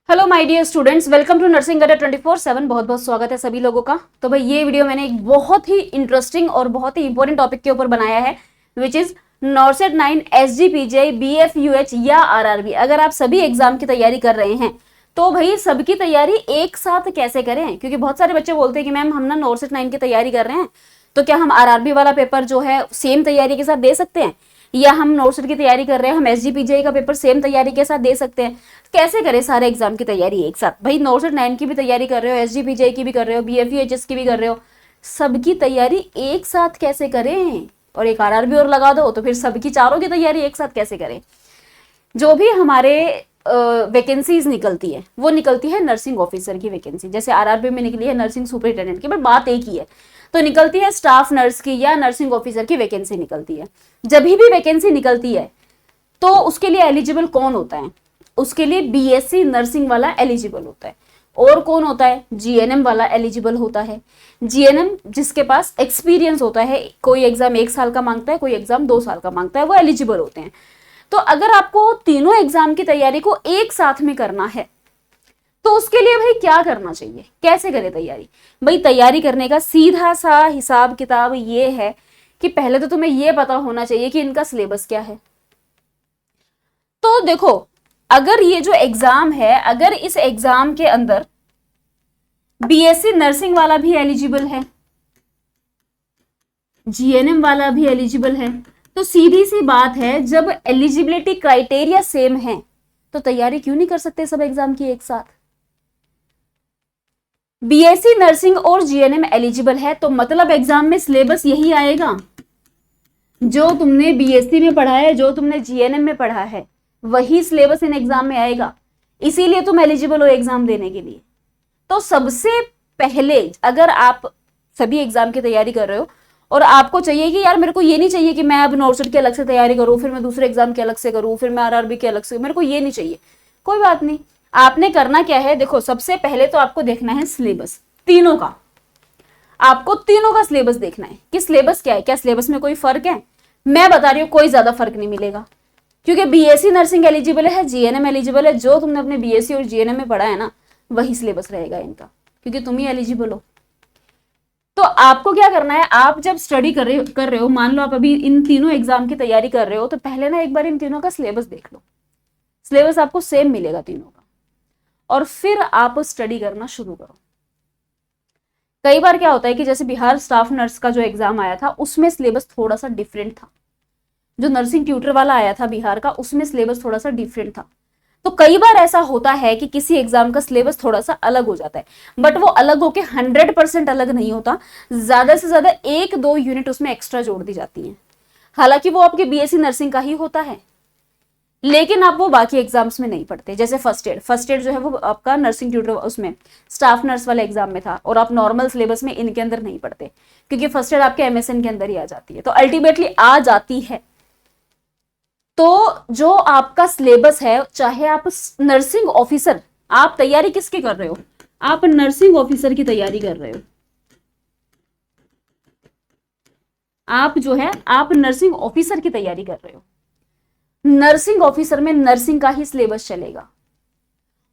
Hello my dear students, welcome to nursing Adda 24/7। बहुत बहुत स्वागत है सभी लोगों का। तो भाई ये वीडियो मैंने एक बहुत ही इंटरेस्टिंग और बहुत ही इंपॉर्टेंट टॉपिक के ऊपर बनाया है, विच इज नॉर्सेट 9 एसजीपीजे बीएफयूएच या आरआरबी। अगर आप सभी एग्जाम की तैयारी कर रहे हैं तो भाई सबकी तैयारी एक साथ कैसे करें, क्योंकि बहुत सारे बच्चे बोलते हैं कि मैम हम ना नॉर्सेट 9 की तैयारी कर रहे हैं, तो क्या हम आरआरबी वाला पेपर जो है सेम तैयारी के साथ दे सकते हैं, या हम नॉर्सेट की तैयारी कर रहे हैं हम एसजीपीजे का पेपर सेम तैयारी के साथ दे सकते हैं। कैसे करें सारे एग्जाम की तैयारी एक साथ? भाई नॉर्सेट 9 की भी तैयारी कर रहे हो, एसजीपीजे की भी कर रहे हो, बीएफयूएचएस की भी कर रहे हो, सबकी तैयारी एक साथ कैसे करें? और एक आरआरबी और लगा दो तो फिर सबकी चारों की तैयारी एक साथ कैसे करें? जो भी हमारे वैकेंसीज निकलती है वो निकलती है नर्सिंग ऑफिसर की वैकेंसी। जैसे आरआरबी में निकली है नर्सिंग सुपरिटेंडेंट की, बट बात एक ही है, तो निकलती है स्टाफ नर्स की या नर्सिंग ऑफिसर की वैकेंसी निकलती है। जब भी वैकेंसी निकलती है तो उसके लिए एलिजिबल कौन होता है? उसके लिए बीएससी नर्सिंग वाला एलिजिबल होता है। और कौन होता है? जीएनएम वाला एलिजिबल होता है। जीएनएम जिसके पास एक्सपीरियंस होता है, कोई एग्जाम 1 साल का मांगता है, कोई एग्जाम 2 साल का मांगता है, वो एलिजिबल होते हैं। तो अगर आपको तीनों एग्जाम की तैयारी को एक साथ में करना है तो उसके लिए भाई क्या करना चाहिए, कैसे करें तैयारी? भाई तैयारी करने का सीधा सा हिसाब किताब ये है कि पहले तो तुम्हें ये पता होना चाहिए कि इनका सिलेबस क्या है। तो देखो, अगर ये जो एग्जाम है, अगर इस एग्जाम के अंदर बीएससी नर्सिंग वाला भी एलिजिबल है, जीएनएम वाला भी एलिजिबल है, तो सीधी सी बात है, जब एलिजिबिलिटी क्राइटेरिया सेम है तो तैयारी क्यों नहीं कर सकते सब एग्जाम की एक साथ? बीएससी नर्सिंग और जीएनएम एलिजिबल है तो मतलब एग्जाम में सिलेबस यही आएगा जो तुमने बीएससी में पढ़ा है, जो तुमने जीएनएम में पढ़ा है, वही सिलेबस इन एग्जाम में आएगा। इसीलिए तुम एलिजिबल हो एग्जाम देने के लिए। तो सबसे पहले अगर आप सभी एग्जाम की तैयारी कर रहे हो और आपको चाहिए कि यार मेरे को ये नहीं चाहिए कि मैं अब नॉर्सेट की अलग से तैयारी करूं, फिर मैं दूसरे एग्जाम की अलग से करूं, फिर मैं आरआरबी की अलग से, मेरे को ये नहीं चाहिए, कोई बात नहीं। आपने करना क्या है, देखो सबसे पहले तो आपको देखना है सिलेबस तीनों का। आपको तीनों का सिलेबस देखना है कि सिलेबस क्या है, क्या सिलेबस में कोई फर्क है? मैं बता रही हूँ कोई ज्यादा फर्क नहीं मिलेगा, क्योंकि बीएससी नर्सिंग एलिजिबल है, जीएनएम एलिजिबल है, जो तुमने अपने बीएससी और जीएनएम में पढ़ा है ना वही सिलेबस रहेगा इनका, क्योंकि तुम ही एलिजिबल हो। तो आपको क्या करना है, आप जब स्टडी कर रहे हो, मान लो आप अभी इन तीनों एग्जाम की तैयारी कर रहे हो, तो पहले ना एक बार इन तीनों का सिलेबस देख लो। सिलेबस आपको सेम मिलेगा तीनों का, और फिर आप स्टडी करना शुरू करो। कई बार क्या होता है कि जैसे बिहार स्टाफ नर्स का जो एग्जाम आया था उसमें सिलेबस थोड़ा सा डिफरेंट था, जो नर्सिंग ट्यूटर वाला आया था बिहार का उसमें सिलेबस थोड़ा सा डिफरेंट था। तो कई बार ऐसा होता है कि किसी एग्जाम का सिलेबस थोड़ा सा अलग हो जाता है, बट वो अलग होके 100% अलग नहीं होता, ज्यादा से ज्यादा 1-2 यूनिट उसमें एक्स्ट्रा जोड़ दी जाती हैं। हालांकि वो आपके बीएससी नर्सिंग का ही होता है, लेकिन आप वो बाकी एग्जाम्स में नहीं पढ़ते। जैसे फर्स्ट एड जो है वो आपका नर्सिंग ट्यूटर उसमें स्टाफ नर्स वाले एग्जाम में था, और आप नॉर्मल सिलेबस में इनके अंदर नहीं पढ़ते, क्योंकि फर्स्ट एड आपके एमएसएन के अंदर ही आ जाती है, तो अल्टीमेटली आ जाती है। तो जो आपका सिलेबस है, चाहे आप नर्सिंग ऑफिसर, आप तैयारी किसकी कर रहे हो? आप नर्सिंग ऑफिसर की तैयारी कर रहे हो। आप जो है आप नर्सिंग ऑफिसर की तैयारी कर रहे हो। नर्सिंग ऑफिसर में नर्सिंग का ही सिलेबस चलेगा,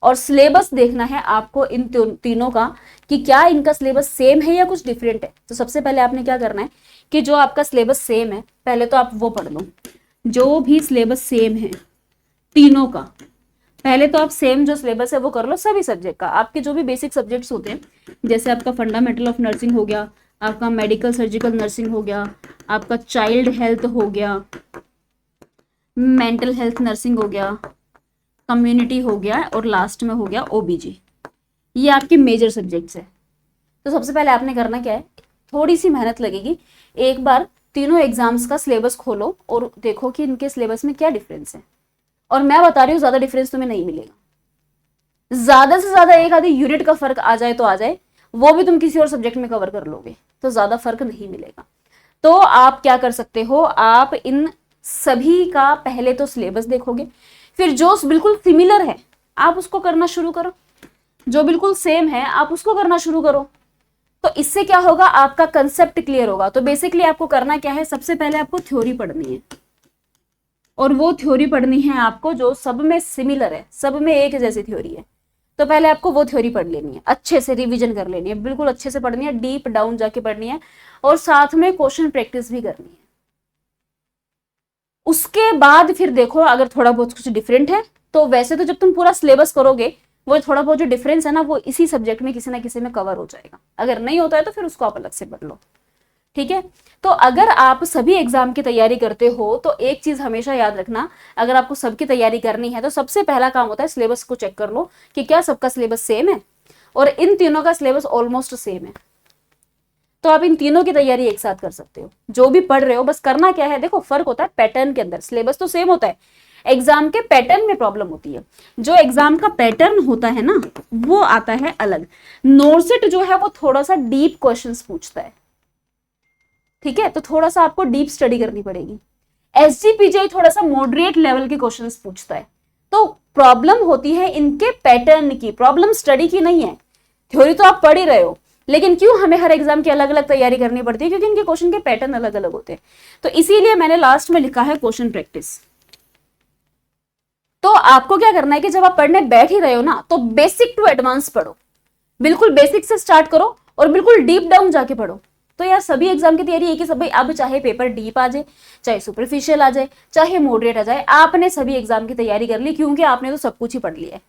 और सिलेबस देखना है आपको इन तीनों का कि क्या इनका सिलेबस सेम है या कुछ डिफरेंट है। तो सबसे पहले आपने क्या करना है कि जो आपका सिलेबस सेम है पहले तो आप वो पढ़ लो, जो भी सिलेबस सेम है तीनों का। पहले तो आप सेम जो सिलेबस है वो कर लो सभी सब्जेक्ट का। आपके जो भी बेसिक सब्जेक्ट्स होते हैं, जैसे आपका फंडामेंटल ऑफ नर्सिंग हो गया, आपका मेडिकल सर्जिकल नर्सिंग हो गया, आपका चाइल्ड हेल्थ हो गया, मेंटल हेल्थ नर्सिंग हो गया, कम्युनिटी हो गया, और लास्ट में हो गया ओबीजी। ये आपके मेजर सब्जेक्ट्स है। तो सबसे पहले आपने करना क्या है, थोड़ी सी मेहनत लगेगी, एक बार तीनों एग्जाम्स का सिलेबस खोलो और देखो कि इनके सिलेबस में क्या डिफरेंस है। और मैं बता रही हूँ ज्यादा डिफरेंस तुम्हें नहीं मिलेगा, ज्यादा से ज्यादा 1-आधी यूनिट का फर्क आ जाए तो आ जाए, वो भी तुम किसी और सब्जेक्ट में कवर कर लोगे, तो ज्यादा फर्क नहीं मिलेगा। तो आप क्या कर सकते हो, आप इन सभी का पहले तो सिलेबस देखोगे, फिर जो बिल्कुल सिमिलर है आप उसको करना शुरू करो, जो बिल्कुल सेम है आप उसको करना शुरू करो। तो इससे क्या होगा, आपका कंसेप्ट क्लियर होगा। तो बेसिकली आपको करना क्या है, सबसे पहले आपको थ्योरी पढ़नी है, और वो थ्योरी पढ़नी है आपको जो सब में सिमिलर है, सब में एक जैसी थ्योरी है। तो पहले आपको वो थ्योरी पढ़ लेनी है, अच्छे से रिवीजन कर लेनी है, बिल्कुल अच्छे से पढ़नी है, डीप डाउन जाके पढ़नी है, और साथ में क्वेश्चन प्रैक्टिस भी करनी है। उसके बाद फिर देखो अगर थोड़ा बहुत कुछ डिफरेंट है तो वैसे तो जब तुम पूरा सिलेबस करोगे वो थोड़ा बहुत जो डिफरेंस है ना वो इसी सब्जेक्ट में किसी ना किसी में कवर हो जाएगा। अगर नहीं होता है तो फिर उसको आप अलग से पढ़ लो, ठीक है। तो अगर आप सभी एग्जाम की तैयारी करते हो तो एक चीज हमेशा याद रखना, अगर आपको सबकी तैयारी करनी है तो सबसे पहला काम होता है सिलेबस को चेक कर लो कि क्या सबका सिलेबस सेम है, और इन तीनों का सिलेबस ऑलमोस्ट सेम है, तो आप इन तीनों की तैयारी एक साथ कर सकते हो। जो भी पढ़ रहे हो बस करना क्या है, देखो फर्क होता है पैटर्न के अंदर, सिलेबस तो सेम होता है, एग्जाम के पैटर्न में प्रॉब्लम होती है। जो एग्जाम का पैटर्न होता है ना वो आता है अलग। नोरसेट जो है वो थोड़ा सा डीप क्वेश्चंस पूछता है, ठीक है, तो थोड़ा सा आपको डीप स्टडी करनी पड़ेगी। एसजीपीजीआई थोड़ा सा मॉडरेट लेवल के क्वेश्चंस पूछता है। तो प्रॉब्लम होती है इनके पैटर्न की, प्रॉब्लम स्टडी की नहीं है। थ्योरी तो आप पढ़ ही रहे हो, लेकिन क्यों हमें हर एग्जाम की अलग अलग तैयारी करनी पड़ती है, क्योंकि इनके क्वेश्चन के पैटर्न अलग अलग होते हैं। तो इसीलिए मैंने लास्ट में लिखा है क्वेश्चन प्रैक्टिस। तो आपको क्या करना है कि जब आप पढ़ने बैठ ही रहे हो ना तो बेसिक टू एडवांस पढ़ो, बिल्कुल बेसिक से स्टार्ट करो और बिल्कुल डीप डाउन जाके पढ़ो। तो यार सभी एग्जाम की तैयारी एक ही सब भाई, अब चाहे पेपर डीप आ जाए, चाहे सुपरफिशियल आ जाए, चाहे मॉडरेट आ जाए, आपने सभी एग्जाम की तैयारी कर ली, क्योंकि आपने तो सब कुछ ही पढ़ लिया है।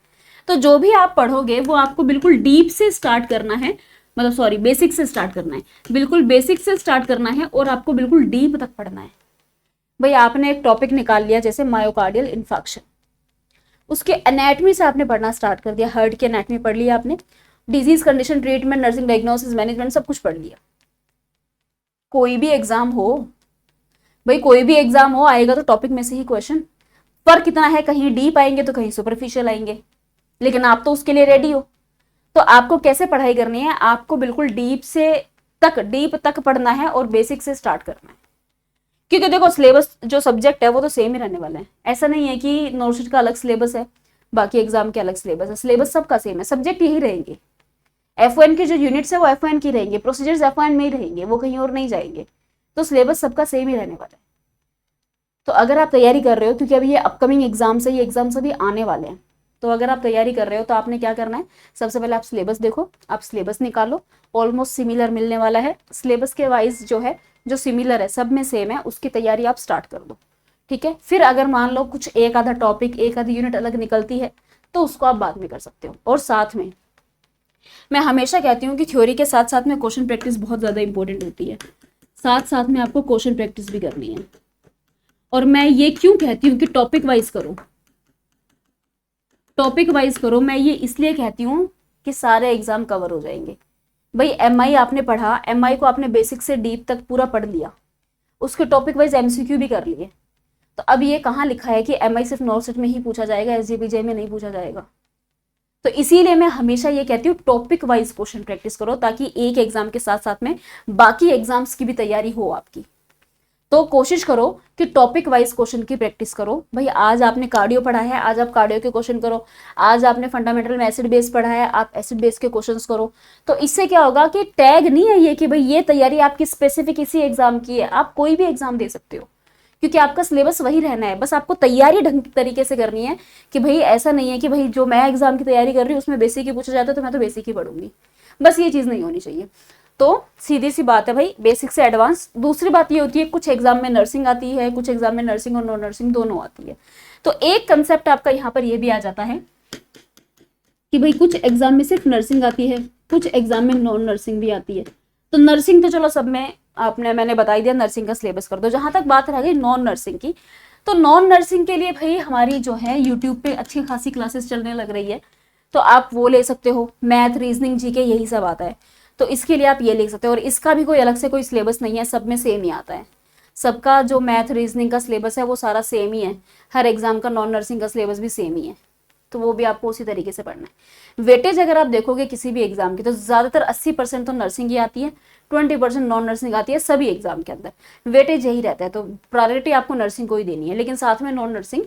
तो जो भी आप पढ़ोगे वो आपको बिल्कुल डीप से स्टार्ट करना है, मतलब सॉरी बेसिक से स्टार्ट करना है, बिल्कुल बेसिक से स्टार्ट करना है और आपको बिल्कुल डीप तक पढ़ना है। भाई आपने एक टॉपिक निकाल लिया जैसे मायोकार्डियल इन्फार्क्शन, उसके एनाटमी से आपने पढ़ना स्टार्ट कर दिया, हार्ट की एनाटमी पढ़ लिया आपने, disease condition treatment nursing diagnosis management सब कुछ पढ़ लिया। कोई भी एग्जाम हो भाई, कोई भी एग्जाम हो आएगा तो टॉपिक में से ही क्वेश्चन। फर्क कितना है, कहीं डीप आएंगे तो कहीं सुपरफिशियल आएंगे, लेकिन आप तो उसके लिए रेडी हो। तो आपको कैसे पढ़ाई करनी है, आपको बिल्कुल डीप तक पढ़ना है और बेसिक से स्टार्ट करना है। क्योंकि देखो सिलेबस जो सब्जेक्ट है वो तो सेम ही रहने वाला है, ऐसा नहीं है कि नोटशीट का अलग सिलेबस है बाकी एग्जाम के अलग सिलेबस है, सिलेबस सबका सेम है, सब्जेक्ट यही रहेंगे। F1 के जो यूनिट्स है वो F1 की रहेंगे, प्रोसीजर्स F1 में ही रहेंगे, वो कहीं और नहीं जाएंगे, तो सिलेबस सबका सेम ही रहने वाला है। तो अगर आप तैयारी कर रहे हो, क्योंकि अभी ये अपकमिंग एग्जाम्स है, ये एग्जाम्स अभी आने वाले हैं, तो अगर आप तैयारी कर रहे हो तो आपने क्या करना है, सबसे पहले आप सिलेबस देखो, आप सिलेबस निकालो, ऑलमोस्ट सिमिलर मिलने वाला है, सिलेबस के वाइज जो है जो सिमिलर है सब में सेम है, उसकी तैयारी आप स्टार्ट कर दो, ठीक है। फिर अगर मान लो कुछ एक आधा टॉपिक एक आधी यूनिट अलग निकलती है तो उसको आप बाद में कर सकते हो। और साथ में मैं हमेशा कहती हूँ कि थ्योरी के साथ साथ में क्वेश्चन प्रैक्टिस बहुत ज़्यादा इंपॉर्टेंट होती है, साथ साथ में आपको क्वेश्चन प्रैक्टिस भी करनी है। और मैं ये क्यों कहती हूँ कि टॉपिक वाइज करो, टॉपिक वाइज करो, मैं ये इसलिए कहती हूँ कि सारे एग्जाम कवर हो जाएंगे। भाई MI आपने पढ़ा, MI को आपने बेसिक से डीप तक पूरा पढ़ लिया, उसके टॉपिक वाइज MCQ भी कर लिए, तो अब ये कहाँ लिखा है कि MI सिर्फ नॉर्सेट में ही पूछा जाएगा, SGPJ में नहीं पूछा जाएगा। तो इसीलिए मैं हमेशा ये कहती हूँ टॉपिक वाइज क्वेश्चन प्रैक्टिस करो, ताकि एक एग्जाम के साथ साथ में बाकी एग्जाम्स की भी तैयारी हो आपकी। तो कोशिश करो कि टॉपिक वाइज क्वेश्चन की प्रैक्टिस करो। भाई आज आपने कार्डियो पढ़ा है, आज आप कार्डियो के क्वेश्चन करो, आज आपने फंडामेंटल में एसिड बेस पढ़ा है, आप एसिड बेस के क्वेश्चंस करो। तो इससे क्या होगा कि टैग नहीं है ये कि भाई ये तैयारी आपकी स्पेसिफिक इसी एग्जाम की है, आप कोई भी एग्जाम दे सकते हो, क्योंकि आपका सिलेबस वही रहना है, बस आपको तैयारी ढंग तरीके से करनी है। कि भाई ऐसा नहीं है कि भाई जो मैं एग्जाम की तैयारी कर रही हूँ उसमें बेसिक ही पूछा जाता है तो मैं तो बेसिक ही पढ़ूंगी, बस ये चीज़ नहीं होनी चाहिए। तो सीधी सी बात है भाई, बेसिक से एडवांस। दूसरी बात ये होती है कुछ एग्जाम में नर्सिंग आती है, कुछ एग्जाम में नर्सिंग और नॉन नर्सिंग दोनों आती है। तो एक कंसेप्ट आपका यहाँ पर ये भी आ जाता है कि भाई कुछ एग्जाम में सिर्फ नर्सिंग आती है, कुछ एग्जाम में नॉन नर्सिंग भी आती है। तो नर्सिंग तो चलो सब में मैंने बता ही दिया, नर्सिंग का सिलेबस कर दो। जहां तक बात रह गई नॉन नर्सिंग की, तो नॉन नर्सिंग के लिए भाई हमारी जो है यूट्यूब पे अच्छी खासी क्लासेस चलने लग रही है, तो आप वो ले सकते हो। मैथ, रीजनिंग, जीके यही सब आता है, तो इसके लिए आप ये ले सकते हो। और इसका भी कोई अलग से कोई सिलेबस नहीं है, सब में सेम ही आता है। सबका जो मैथ रीजनिंग का सिलेबस है वो सारा सेम ही है, हर एग्जाम का नॉन नर्सिंग का सिलेबस भी सेम ही है, तो वो भी आपको उसी तरीके से पढ़ना है। वेटेज अगर आप देखोगे किसी भी एग्जाम की, तो ज्यादातर 80% तो नर्सिंग ही आती है, 20% नॉन नर्सिंग आती है, सभी एग्जाम के अंदर वेटेज यही रहता है। तो प्रायोरिटी आपको नर्सिंग को ही देनी है, लेकिन साथ में नॉन नर्सिंग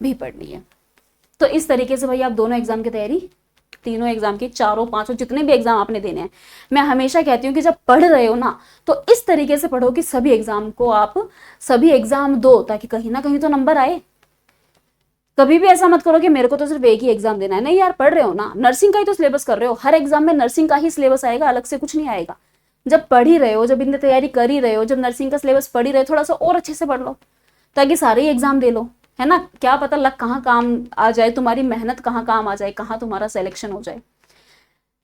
भी पढ़नी है। तो इस तरीके से भाई आप दोनों एग्जाम की तैयारी, तीनों एग्जाम की, चारों पांचों जितने भी एग्जाम आपने देने हैं, मैं हमेशा कहती हूँ कि जब पढ़ रहे हो ना तो इस तरीके से पढ़ो कि सभी एग्जाम को आप सभी एग्जाम दो, ताकि कहीं ना कहीं तो नंबर आए। कभी भी ऐसा मत करो कि मेरे को तो सिर्फ एक ही एग्जाम देना है। नहीं यार, पढ़ रहे हो ना, नर्सिंग का ही तो सिलेबस कर रहे हो, हर एग्जाम में नर्सिंग का ही सिलेबस आएगा, अलग से कुछ नहीं आएगा। जब पढ़ ही रहे हो, जब इनकी तैयारी कर ही रहे हो, जब नर्सिंग का सिलेबस पढ़ ही रहे हो, थोड़ा सा और अच्छे से पढ़ लो ताकि सारे ही एग्जाम दे लो, है ना। क्या पता लक कहाँ काम आ जाए, तुम्हारी मेहनत कहाँ काम आ जाए, कहाँ तुम्हारा सिलेक्शन हो जाए।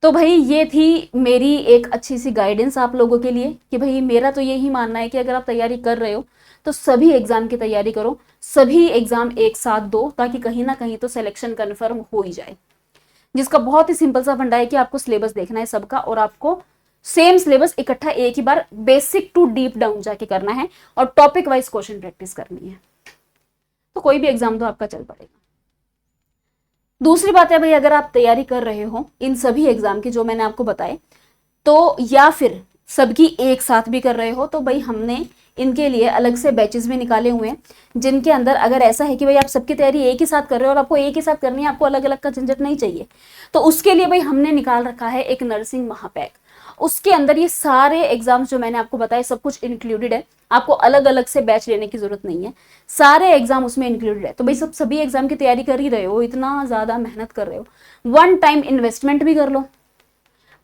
तो भाई ये थी मेरी एक अच्छी सी गाइडेंस आप लोगों के लिए कि भाई मेरा तो यही मानना है कि अगर आप तैयारी कर रहे हो तो सभी एग्जाम की तैयारी करो, सभी एग्जाम एक साथ दो, ताकि कहीं ना कहीं तो सिलेक्शन कन्फर्म हो ही जाए। जिसका बहुत ही सिंपल सा फंडा है कि आपको सिलेबस देखना है सबका, और आपको सेम सिलेबस इकट्ठा एक ही बार बेसिक टू डीप डाउन जाके करना है, और टॉपिक वाइज क्वेश्चन प्रैक्टिस करनी है, तो कोई भी एग्जाम तो आपका चल पड़ेगा। दूसरी बात है भाई, अगर आप तैयारी कर रहे हो इन सभी एग्जाम की जो मैंने आपको बताए, तो या फिर सबकी एक साथ भी कर रहे हो, तो भाई हमने इनके लिए अलग से बैचेस भी निकाले हुए हैं, जिनके अंदर अगर ऐसा है कि भाई आप सबकी तैयारी एक ही साथ कर रहे हो और आपको एक ही साथ करनी है, आपको अलग अलग का झंझट नहीं चाहिए, तो उसके लिए भाई हमने निकाल रखा है एक नर्सिंग महापैक। उसके अंदर ये सारे एग्जाम्स जो मैंने आपको बताए सब कुछ इंक्लूडेड है, आपको अलग अलग से बैच लेने की जरूरत नहीं है, सारे एग्जाम उसमें इंक्लूडेड है। तो भाई सब सभी एग्जाम की तैयारी कर ही रहे हो, इतना ज्यादा मेहनत कर रहे हो, वन टाइम इन्वेस्टमेंट भी कर लो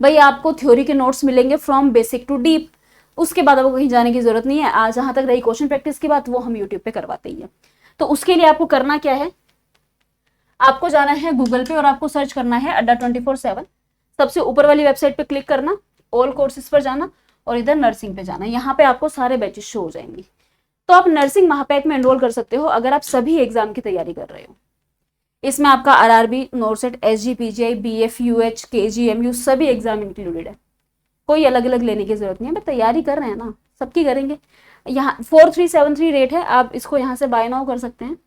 भाई। आपको थ्योरी के नोट्स मिलेंगे फ्रॉम बेसिक टू डीप, उसके बाद आपको कहीं जाने की जरूरत नहीं है। आज जहां तक रही क्वेश्चन प्रैक्टिस की बात, वो हम यूट्यूब पे करवाते ही है। तो उसके लिए आपको करना क्या है, आपको जाना है गूगल पे और आपको सर्च करना है अड्डा 24/7। सबसे ऊपर वाली वेबसाइट पे क्लिक करना, ऑल कोर्सेज पर जाना और इधर नर्सिंग पे जाना, यहाँ पे आपको सारे बैचेस शो हो जाएंगे। तो आप नर्सिंग महापैक में एनरोल कर सकते हो अगर आप सभी एग्जाम की तैयारी कर रहे हो। इसमें आपका आरआरबी, नोरसेट, एसजीपीजीआई, बीएफयूएच, केजीएमयू सभी एग्जाम इंक्लूडेड है, कोई अलग अलग लेने की जरूरत नहीं है। बट तैयारी कर रहे हैं ना, सबकी करेंगे। यहाँ 4373 रेट है, आप इसको यहाँ से बाय नाउ कर सकते हैं।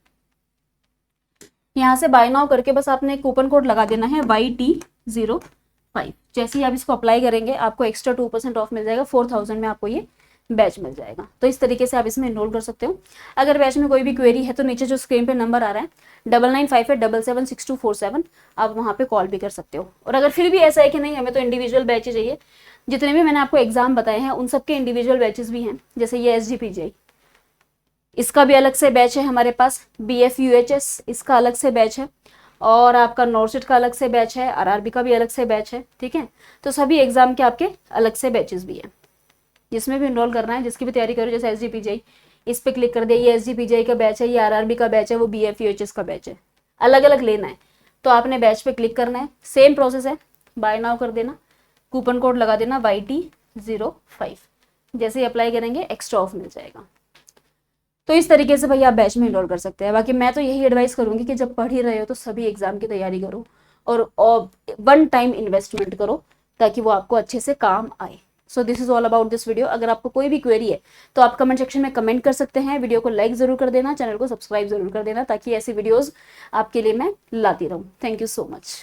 यहाँ से बाय नाउ करके बस आपने कूपन कोड लगा देना है YT05। जैसे ही आप इसको अप्लाई करेंगे आपको एक्स्ट्रा 2% ऑफ मिल जाएगा, 4000 में आपको ये बैच मिल जाएगा। तो इस तरीके से आप इसमें एनरोल कर सकते हो। अगर बैच में कोई भी क्वेरी है तो नीचे जो स्क्रीन पे नंबर आ रहा है 9958776247, आप वहाँ पे कॉल भी कर सकते हो। और अगर फिर भी ऐसा है कि नहीं हमें तो इंडिविजुअल बैच ही चाहिए, जितने भी मैंने आपको एग्जाम बताए हैं उन सबके इंडिविजुअल बैचेस भी हैं। जैसे ये SGPGI, इसका भी अलग से बैच है हमारे पास, BFUHS इसका अलग से बैच है, और आपका नोरसेट का अलग से बैच है, RRB का भी अलग से बैच है। ठीक है, तो सभी एग्जाम के आपके अलग से बैचेस भी हैं, जिसमें भी इनरोल करना है, जिसकी भी तैयारी करो। जैसे SGPGI, इस पे क्लिक कर दिया, ये SGPGI का बैच है, ये RRB का बैच है, वो BFUHS का बैच है, अलग अलग लेना है तो आपने बैच पे क्लिक करना है। सेम प्रोसेस है, बाय नाउ कर देना, कूपन कोड लगा देना YT05, जैसे ही अप्लाई करेंगे एक्स्ट्रा ऑफ मिल जाएगा। तो इस तरीके से भाई आप बैच में इनरोल कर सकते हैं। बाकी मैं तो यही एडवाइस करूंगी कि जब पढ़ ही रहे हो तो सभी एग्जाम की तैयारी करो और वन टाइम इन्वेस्टमेंट करो ताकि वो आपको अच्छे से काम आए। So this is all about this video. अगर आपको कोई भी क्वेरी है तो आप कमेंट सेक्शन में कमेंट कर सकते हैं। वीडियो को लाइक जरूर कर देना, चैनल को सब्सक्राइब जरूर कर देना ताकि ऐसी वीडियोस आपके लिए मैं लाती रहूं। Thank you so much.